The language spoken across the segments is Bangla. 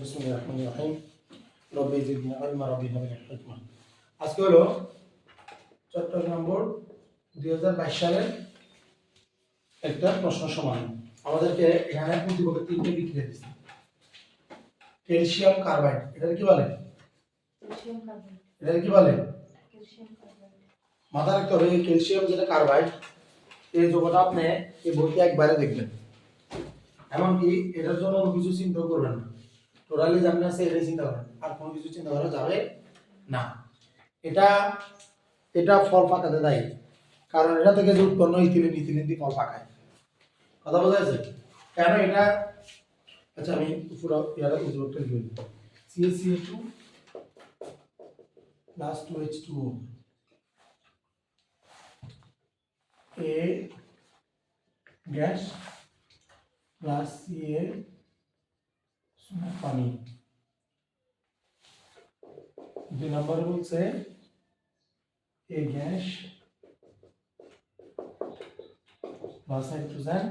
বিসমিল্লাহির রব্বি জিদনি ইলমা রব্বি হাবিনি হিকমা। আজকে হলো চট্টগ্রাম বোর্ড 2022 সালের একটা প্রশ্ন সমাধান। আমাদেরকে এখানে প্রতিপক্ষে তিনটে বিক্রিয়া দিয়েছে। ক্যালসিয়াম কার্বাইড, এটা কি বলে? Calcium carbide. এটা কি বলে? Calcium carbide. মাথা রাখতে হবে, এই ক্যালসিয়াম যেটা কার্বাইড, এই যৌগটা আপনি এই বইতে একবারে দেখবেন, এমনকি এটার জন্য কিছু চিন্তা করবেন না। টোটালি জানেন আছে এটাই চিন্তা করেন, আর কোনো কিছু চিন্তা করা যাবে না। এটা এটা ফল পাকাতে দেয়, কারণ এটা থেকে যে উৎপন্ন ইথিলিন দিয়ে ফল পাকায়। কথা বোঝা যাচ্ছে? কেন এটা? আচ্ছা আমি পুরো ইয়াটা উদ্যোগটা লিখে দিই। CaCl2 plus 2H2O A gas plus Ca পানি। 2 নম্বরে বলছে A gas plus hydrogen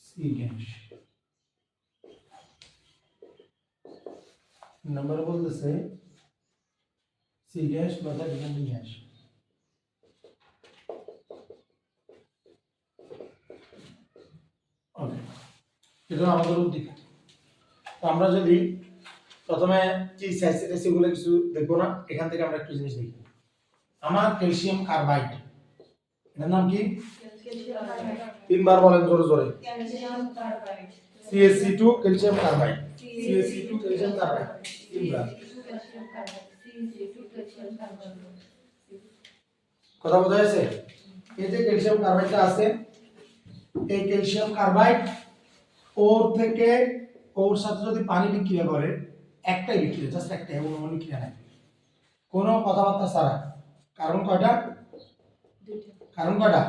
C gas. নম্বরে বলতেছে C gas plus hydrogen D gas. Okay, এটা আমাদের উদ্দীপ। আমরা যদি প্রথমে কি সেগুলো কিছু দেখবো না, এখান থেকে আমরা একটু জিনিস দেখি। আমার ক্যালসিয়াম কার্বাইড, এটার নাম কি? তিনবার বলেন জোরে জোরে। Calcium carbide. CaC2 calcium carbide. CaC2 calcium carbide. তিনবার। কথা বোঝা যাচ্ছে? এই যে ক্যালসিয়াম কার্বাইডটা আছে, এই ক্যালসিয়াম কার্বাইড ওর সাথে যদি পানি বিক্রিয়া করে, একটাই বিক্রিয়া, জাস্ট একটাই, কোনো বিক্রিয়া নাই, কোনো কথাবার্তা ছাড়া। কার্বন কয়টা? কার্বন কয়টা?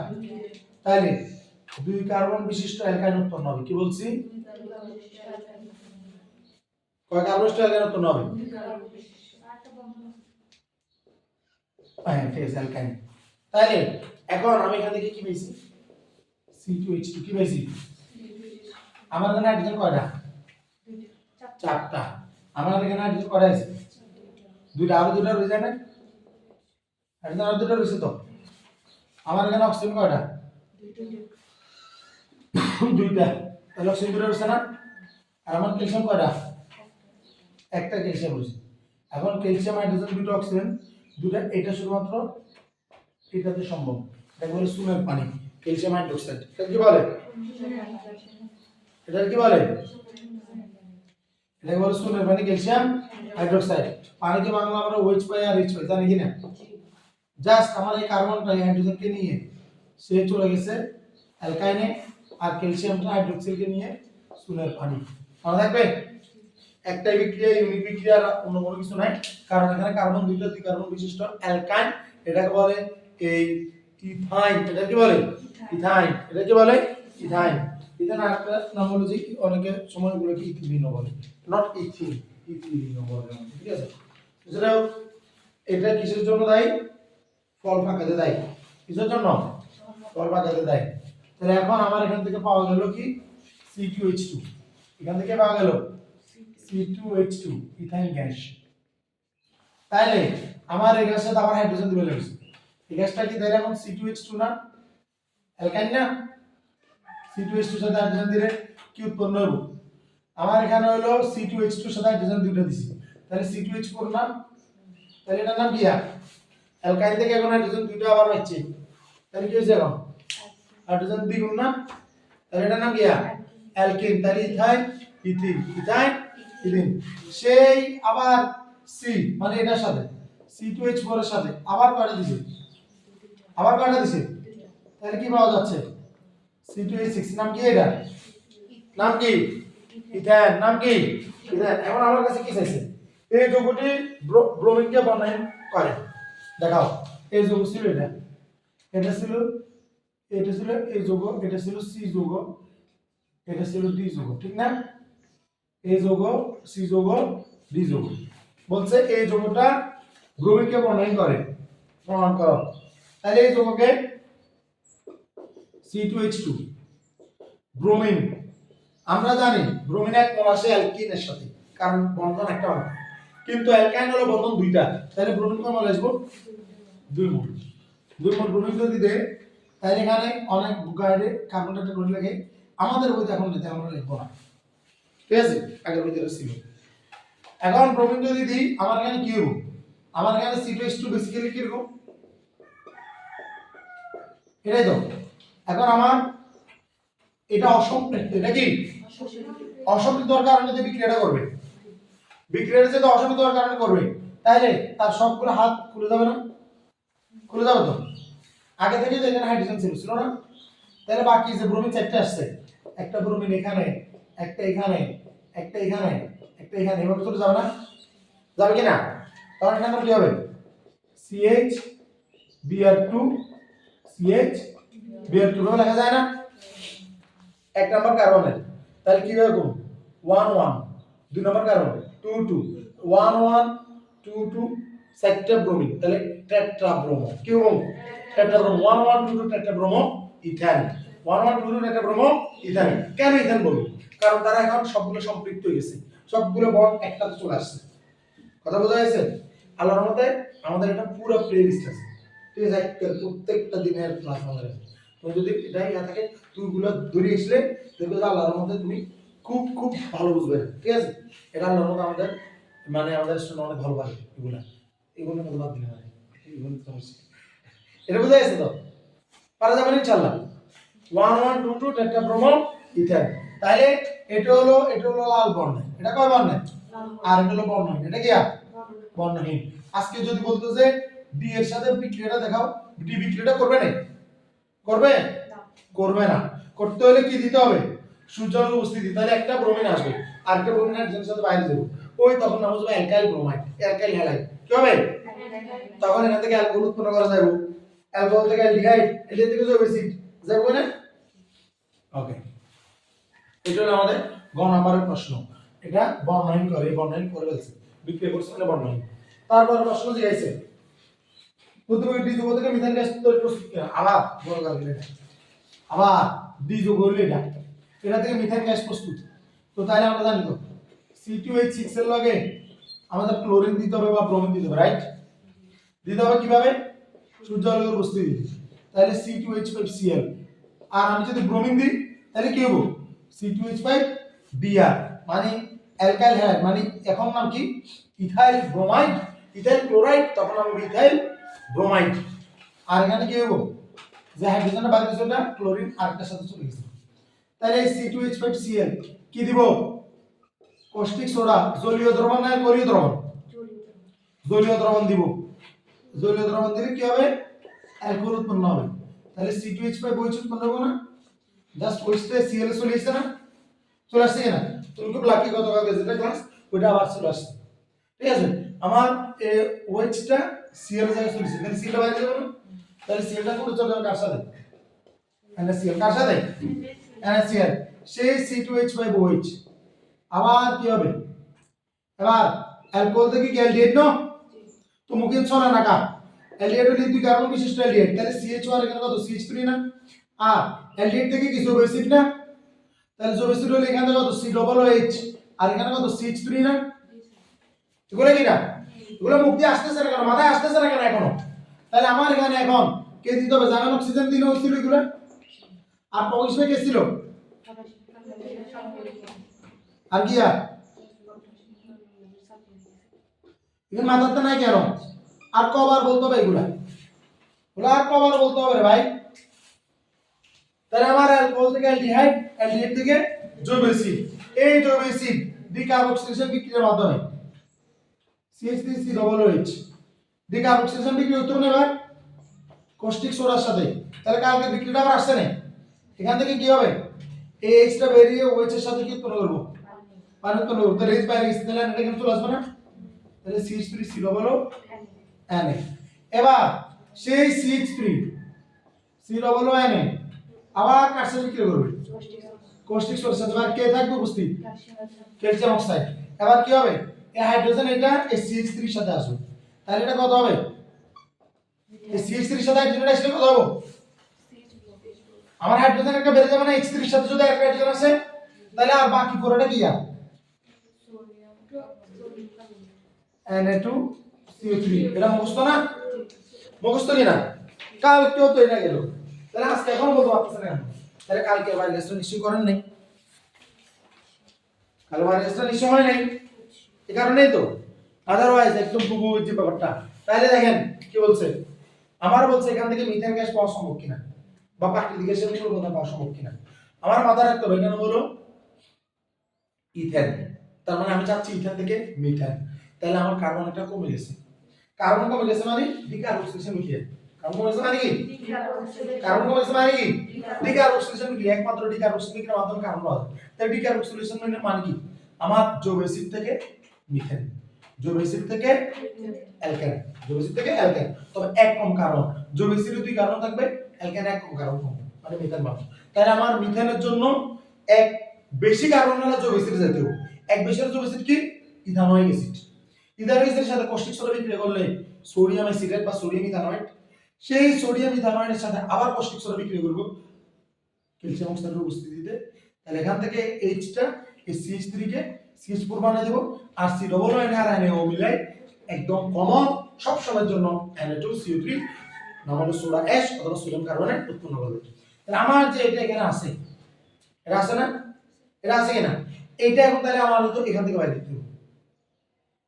তাইলে 2 কার্বন বিশিষ্ট অ্যালকাইন উৎপন্ন হবে। কি বলছি? কয় কার্বন বিশিষ্ট অ্যালকাইন উৎপন্ন হবে? হ্যাঁ, ফেজ অ্যালকাইন। তাইলে এখন আমি এখান থেকে কি পেয়েছি? C2H2 কি পেয়েছি? আমার এখানে হাইড্রোজেন কয়টা? চারটা। আমার এখানে হাইড্রোজেন কয়টা আছে? দুইটা। আর দুইটা রয়ে যায় না? হাইড্রোজেন আর দুইটা রয়েছে তো। আমার এখানে অক্সিজেন কয়টা? দুইটা। তাহলে অক্সিজেন দুইটা রয়েছে না? আর আমার ক্যালসিয়াম কয়টা? একটা ক্যালসিয়াম রয়েছে। এখন ক্যালসিয়াম হাইড্রোজেন দুটো অক্সিজেন দুটো, এটা শুধুমাত্র এটাতে সম্ভব। এটা বলে সুনের পানি, ক্যালসিয়াম হাইড্রোক্সাইড। এটা কি বলে? এটা কি বলে? এটা বলে সুনের পানি, ক্যালসিয়াম হাইড্রোক্সাইড। পানিতে বাংলা আমরা OH পাই আর H পাই, জানি কি না? জাস্ট আমার এই কার্বনটা হাইড্রোজেনকে নিয়ে সে চলে গেছে অ্যালকাইনে, আর ক্যালসিয়ামটা হাইড্রোক্সিলকে নিয়ে সুনের পানি। মনে থাকবে? একটাই বিক্রিয়া, ইউনিক বিক্রিয়া, অন্য কোনো কিছু নাই, কারণ এখানে কার্বন দুইটা, 2 কার্বন বিশিষ্ট অ্যালকাইন। এটাকে বলে এই ইথাইন। এটা কি বলে? ইথাইন। এটা কি বলে? ইথাইন। ইথাইন আরেকটা নাম হলো যে অনেকে সময়গুলো কি ইথিলিন বলে, নট ইথিন, ইথিলিন বলে। ঠিক আছে? এছাড়া এটা কিসের জন্য দায়ী? ফল পাকাতে দায়ী। কিসের জন্য? ফল পাকাতে দায়ী। তাহলে এখন আমার এখান থেকে পাওয়া গেল কি? C2H2। এখান থেকে পাওয়া গেল C2H2 ইথাইন গ্যাস। তাহলে আমার এই গ্যাসের সাথে আবার হাইড্রোজেন দিবে লাগছে। এই গ্যাসটা কি তাহলে এখন C2H2 না? অ্যালকাইন না? C2H2 এর সাথে হাইড্রোজেন দিলে কি উৎপন্ন হবে? আমার এখানে হলো C2H2 এর সাথে হাইড্রোজেন দুটো দিছি, তাহলে C2H4 না? তাহলে এটার নাম কি? অ্যালকাইন থেকে এখন হাইড্রোজেন দুটো আবার হচ্ছে, তাহলে কি হয়েছে? এখন হাইড্রোজেন দ্বিগুণ না? তাহলে এটার নাম কি? অ্যালকিন। তাহলে ইথাইন, ইথিন, ইথাইন, ইথিন। সেই আবার সি মানে এটার সাথে C2H4 এর সাথে আবার কয়টা দিছে? আবার কয়টা দিছে? তাহলে কি পাওয়া যাচ্ছে? C2H6। নাম কি এটা? নাম কি? ইথাইন। নাম কি? ইথাইন। এখন আমার কাছে কি চাইছে? এই যৌগটি ব্রোমিনকে বনায়ন করে। দেখাও। এই যৌগ ছিল এটা, এটা ছিল এই যৌগ, এটা ছিল C যৌগ, এটা ছিল D যৌগ, ঠিক না? এই যৌগ C যৌগ D যৌগ। বলছে এই যৌগটা ব্রোমিনকে বনায়ন করে, প্রমাণ করো। তাহলে এই যৌগকে C2H2 ব্রোমিন আমরা জানি ব্রোমিন এক মোল আসে অ্যালকিনের সাথে, কারণ বন্ধন একটা হবে, কিন্তু অ্যালকাইন হলো বন্ধন দুইটা, তাহলে ব্রোমিন কয় মোল আসবে? 2 মোল। 2 মোল ব্রোমিন যদি দেয় তাহলে এখানে অনেক বুকাইডে কার্বন ডাইঅক্সাইড করে লাগে, আমাদের বইতে এখন নিতে আমরা লিখবো না, ঠিক আছে, আগের বইতে ছিল। এখন ব্রোমিন যদি দিই আমার এখানে কি হবে? আমার এখানে C2H2 বেসিক্যালি কি রকম, এটাই তো। এখন আমার এটা অসম্পৃক্ত, এটা কি অসম্পৃক্ত হওয়ার কারণে যে বিক্রিয়াটা করবে, বিক্রিয়াটা যদি অসম্পৃক্ত হওয়ার কারণে করবে, তাহলে তার সবগুলো হাত খুলে যাবে না? খুলে যাবে তো। আগে থেকে যে এখানে হাইড্রোজেন ছিল না, তাহলে বাকি যে ব্রোমিন চারটে আসছে, একটা ব্রোমিন এখানে, একটা এখানে, একটা এখানে, একটা এখানে, এভাবে চলে যাবে না? যাবে কি না? তখন এখানে কি হবে? CH Br2 CH Br2 ভাবে লেখা যায় না? এক নাম্বার কার্বনের, তাহলে কি হবে? 1 1, 2 নাম্বার কার্বন 2 2, 1 1 2 2, চারটা ব্রোমিন, তাহলে টেট্রাব্রোমো। কি হবে? Tetrabromo. 1 1 2 2 tetrabromo Ethan. 1 1 2 2 tetrabromo Ethan. কেন ইথান বলি? কারণ তারা এখন সবগুলো সম্পৃক্ত হয়ে গেছে, সবগুলো বন্ড একসাথে চলে আসছে। কথা বোঝা গেছে? আল্লাহর রহমতে আমাদের এটা পুরো প্লেলিস্ট আছে, ঠিক আছে, প্রত্যেকটা দিনের ক্লাস আমাদের আছে। তুমি যদি এটাই না থাকে তুইগুলো ধরে আসলে দেখবে যে আল্লাহর রহমতে তুমি খুব খুব ভালো বুঝবে, ঠিক আছে। এটা আল্লাহর রহমতে আমাদের মানে আমাদের শুনে অনেক ভালো লাগে এগুলা, এগুলোর মধ্যে বাদ দিলে মানে এগুলো সমস্যা। এটা বোঝা গেছে তো? পারা যাবে না ইনশাআল্লাহ। 1 1 2 2 টেট্রাব্রোমো ইথেন। তাহলে এটা হলো লাল বর্ণ, এটা কয় বর্ণ? আর এটা হলো বর্ণহীন, এটা কি বর্ণহীন। আজকে যদি বলতো যে ডি এর সাথে বিক্রিয়াটা দেখাও, ডি বিক্রিয়াটা করবে না? করবে না? করবে না। করতে হলে কি দিতে হবে? সূর্যালোক উপস্থিতি, তাহলে একটা ব্রোমিন আসবে আর একটা ব্রোমিন হাইড্রোজেনের সাথে বাইরে যাবে, ওই তখন নাম হবে অ্যালকাইল ব্রোমাইড, অ্যালকাইল হ্যালাইড। কি হবে? তখন এখান থেকে অ্যালকোহল উৎপন্ন করা যাবে, অ্যালকোহল থেকে অ্যালডিহাইড, অ্যালডিহাইড থেকে যাবে অ্যাসিড, যাবে না? ওকে, এটা হলো আমাদের গ নাম্বারের প্রশ্ন। এটা বর্ণহীন করে, বর্ণহীন করে ফেলছে, বিক্রিয়া করছে মানে বর্ণহীন। তারপর প্রশ্ন জিজ্ঞাসা প্রথমে ডি যৌগ থেকে মিথাইল গ্যাস তৈরি প্রস্তুত করা, আবার বড় করে দিলে আবার ডি যৌগ হলো এটা থেকে মিথাইল গ্যাস প্রস্তুত। তো তাহলে আমরা জানি তো C2H6 এর লগে আমাদের ক্লোরিন দিতে হবে বা ব্রোমিন দিতে হবে, রাইট? দিতে হবে কিভাবে? সূর্যালোকের উপস্থিতি। তাহলে C2H5Cl, আর আমি যদি ব্রোমিন দিই তাহলে কি হবে? C2H5Br, মানে অ্যালকাইল হ্যালাইড, মানে এখন নাম কি? ইথাইল ব্রোমাইড, ইথাইল ক্লোরাইড, তখন হবে ইথাইল ব্রোমাইড। আর এখানে কি হবে? যে হাইড্রোজেনটা বাদ দিয়েছে ওটা ক্লোরিন আরেকটার সাথে চলে গেছে, তাহলে এই C2H5Cl কি দিব? কস্টিক সোডা, জলীয় দ্রবণ না ক্ষারীয় দ্রবণ? জলীয় দ্রবণ দিব। জলীয় দ্রবণ দিলে কি হবে? অ্যালকোহল উৎপন্ন হবে, তাহলে C2H5 OH উৎপন্ন হবে না? জাস্ট OH তে Cl চলে আসছে না? চলে আসছে কিনা? তুমি খুব লাকি, গতকালকে যেটা ক্লাস ওইটা আবার চলে আসছে, ঠিক আছে। আমার OH টা Cl জায়গায় চলে আসছে, তাহলে Cl টা বাইরে যাবে না? তাহলে Cl টা কোথায় চলে যাবে? কার সাথে? NaCl। কার সাথে? NaCl। সেই C2H5OH আবার কি হবে? এবার অ্যালকোহল থেকে কি অ্যালডিহাইড না? তো মুখে ছড়া না কার? অ্যালডিহাইড হলে দুই কার্বন বিশিষ্ট অ্যালডিহাইড, তাহলে CH2 আর এখানে কত? CH3 না? আর অ্যালডিহাইড থেকে কি জৈব অ্যাসিড না? তাহলে জৈব অ্যাসিড হলে এখানে কত? COOH, আর এখানে কত? CH3 না? এগুলো কি না? এগুলো মুখ দিয়ে আসতেছে না কেন? মাথায় আসতেছে না কেন এখনো? তাহলে আমার এখানে এখন কে দিতে হবে? জার্মান অক্সিজেন দিলে হচ্ছিল এগুলো, আর পটাশিয়াম কে ছিল? আর কি এখানে মাথাতে নাই কেন? আর কবার বলতে হবে এগুলা? ওগুলা আর কবার বলতে হবে রে ভাই? তাহলে আমার অ্যালকোহল থেকে অ্যালডিহাইড, অ্যালডিহাইড থেকে জৈব অ্যাসিড, এই জৈব অ্যাসিড ডিকার্বক্সিলেশন বিক্রিয়ার মাধ্যমে CH3COOH ডিকার্বক্সিলেশন বিক্রিয়া হতো না এবার কস্টিক সোডার সাথে, তাহলে কালকে বিক্রিয়াটা আবার আসছে না? এখান থেকে কি হবে? এই H টা বেরিয়ে OH এর সাথে কি উৎপন্ন করব? পানি উৎপন্ন করব, তাহলে H বাইরে গেছে, তাহলে এটা কিন্তু চলে আসবে না? তাহলে CH3COOH Na। এবার সেই CH3COOH আবার কার সাথে বিক্রিয়া করবে? কস্টিক সোডার সাথে। আর কে থাকবে উপস্থিত? Calcium oxide. এবার কি হবে? এই হাইড্রোজেন এটা এই CH3 এর সাথে আসবে, তাহলে এটা কত হবে? এই CH3 এর সাথে হাইড্রোজেন আসলে কত হবে? আমার হাইড্রোজেন একটা বেড়ে যাবে না? H3 এর সাথে যদি একটা হাইড্রোজেন আসে তাহলে আর বাকি পুরোটা কি আর Na2CO3 এটা মুখস্থ না মুখস্থ কি না কালকেও তো এটা গেল তাহলে আজকে এখন বলতে পারতেছেন না তাহলে কালকে বাইরে রেস্ট নিশ্চয় করেন নাই কাল বাইরে রেস্ট নিশ্চয় হয় নাই এই কারণেই তো আদারওয়াইজ একদম বুবু যে ব্যাপারটা তাহলে দেখেন কি বলছে আমার বলছে এখান থেকে মিথেন গ্যাস পাওয়া সম্ভব কিনা বা প্রাকৃতিক গ্যাসের উৎপন্ন পাওয়া সম্ভব কিনা আমার মাথায় রাখতে হবে এখানে হলো ইথেন তার মানে আমি চাচ্ছি ইথেন থেকে মিথেন তাহলে আমার কার্বনটা কমে গেছে কার্বন কমে গেছে মানে ডিকার্বক্সিলেশন বিক্রিয়া কার্বন কমে গেছে মানে কি কার্বন কমে গেছে মানে কি ডিকার্বক্সিলেশন বিক্রিয়া একমাত্র ডিকার্বক্সিলেশন বিক্রিয়ার মাধ্যমে কার্বন পাওয়া যায় তাহলে ডিকার্বক্সিলেশন মানে কি আমার জৈব অ্যাসিড থেকে মিথেন জৈব অ্যাসিড থেকে অ্যালকেন জৈব অ্যাসিড থেকে অ্যালকেন তবে এক কম কার্বন জৈব অ্যাসিডে দুই কার্বন থাকবে অ্যালকেন এক কম কার্বন কম মানে মিথেন পাবো তাহলে আমার মিথেনের জন্য এক বেশি কার্বন হলে জৈব অ্যাসিড যেতে হবে এক বেশি জৈব অ্যাসিড কি ইথানোয়িক অ্যাসিড ইথানোয়িক অ্যাসিডের সাথে কষ্টিক সোডা বিক্রিয়া করলে সোডিয়াম অ্যাসিটেট বা সোডিয়াম ইথানয়েড সেই সোডিয়াম ইথানয়েডের সাথে আবার কষ্টিক সোডা বিক্রিয়া করব ক্যালসিয়াম অক্সাইডের উপস্থিতিতে তাহলে এখান থেকে এইচটা এই CH3 কে CH4 বানিয়ে দেব আর C ডবল ও আর NaO মিলাই একদম কমন সব সময়ের জন্য Na2CO3 নামক সোডা অ্যাশ অথবা সোডিয়াম কার্বনেট উৎপন্ন করবে তাহলে আমার যে এটা এখানে আছে এটা আছে না এটা আছে কিনা এইটা এখন তাহলে আমার তো এখান থেকে বাইরে দিতে হবে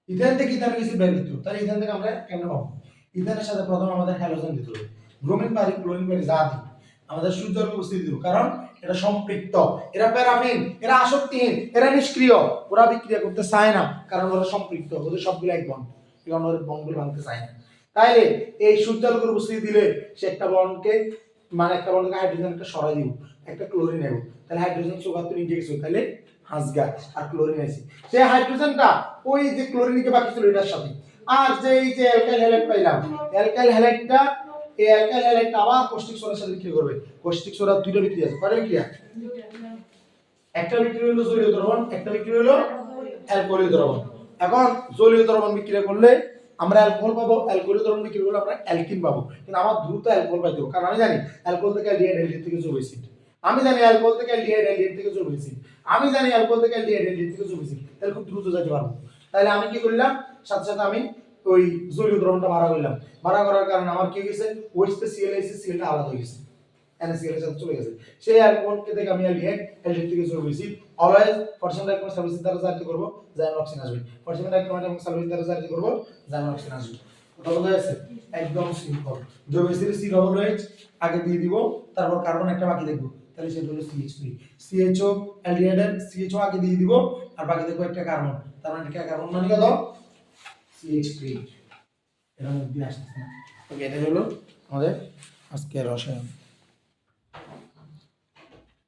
ইথেন থেকে ইথানিক অ্যাসিড বের করতে হবে তাহলে ইথেন থেকে আমরা কেন পাবো ইথেনের সাথে প্রথমে আমাদের হ্যালোজেন দিতে হবে ব্রোমিন পারি ক্লোরিন পারি যা দিই আমাদের সূর্যের উপস্থিতি দেব কারণ এটা সম্পৃক্ত এরা প্যারাফিন এরা আসক্তিহীন এরা নিষ্ক্রিয় ওরা বিক্রিয়া করতে চায় না কারণ ওরা সম্পৃক্ত ওদের সবগুলো এক বন্ড কারণ ওরা বন্ডগুলো ভাঙতে চায় না তাইলে এই সূর্যালোকের উপস্থিতি দিলে সে একটা বন্ডকে মানে একটা বন্ডকে হাইড্রোজেন একটা সরাই দিব একটা ক্লোরিন নেব তাহলে হাইড্রোজেন সুগার তো নিচে গেছে তাহলে হাসগা আর ক্লোরিন আছে সেই হাইড্রোজেনটা ওই যে ক্লোরিনকে বাকি ছিল এটার সাথে আর যে এই যে অ্যালকাইল হ্যালাইড পাইলাম অ্যালকাইল হ্যালাইডটা এই অ্যালকাইল হ্যালাইডটা আবার কষ্টিক সোডার সাথে বিক্রিয়া করবে কষ্টিক সোডা দুইটা বিক্রিয়া আছে কয়টা বিক্রিয়া একটা বিক্রিয়া হলো জলীয় দ্রবণ একটা বিক্রিয়া হলো অ্যালকোহলীয় দ্রবণ এখন জলীয় দ্রবণ বিক্রিয়া করলে আমরা অ্যালকোহল পাবো অ্যালকোহলীয় দ্রবণ বিক্রিয়া করলে আমরা অ্যালকিন পাবো কিন্তু আমার দ্রুত অ্যালকোহল পাইতে হবে কারণ আমি জানি অ্যালকোহল থেকে অ্যালডিহাইড অ্যালডিহাইড থেকে জৈব অ্যাসিড আমি জানি অ্যালকোহল থেকে অ্যালডিহাইড অ্যালডিহাইড থেকে জৈব অ্যাসিড আমি জানি অ্যালকোহল থেকে অ্যালডিহাইড অ্যালডিহাইড থেকে জৈব অ্যাসিড তাহলে খুব দ্রুত যেতে পারবো তাহলে আমি কি করলাম সাথে সাথে আমি ওই জলীয় দ্রবণটা ভাড়া করলাম ভাড়া করার কারণে আমার কি হয়েছে ওইচতে সিএল এসে সিএলটা আলাদা হয়ে গেছে NaCl এর সাথে চলে গেছে সেই অ্যালকোহলকে থেকে আমি অ্যালডিহাইড অ্যালডিহাইড থেকে জৈব acid always potassium dichromate sulphate দ্বারা জারিত করব জাইম অক্সিজেন আসবে পটাশিয়াম ডাইক্রোমেট এবং সালফেট দ্বারা জারিত করব জাইম অক্সিজেন আসবে ওটা বোঝা যাচ্ছে একদম সিম্পল জৈব অ্যাসিড C ডবল OH আগে দিয়ে দিব তারপর কার্বন একটা বাকি দেখব তাহলে সেটা হলো CH3 CHO অ্যালডিহাইড CHO আগে দিয়ে দিব আর বাকি দেখব একটা কার্বন তার মানে একটা কার্বন মানে কত CH3 এর মধ্যে আসছে ওকে এটা হলো আমাদের আজকের রসায়ন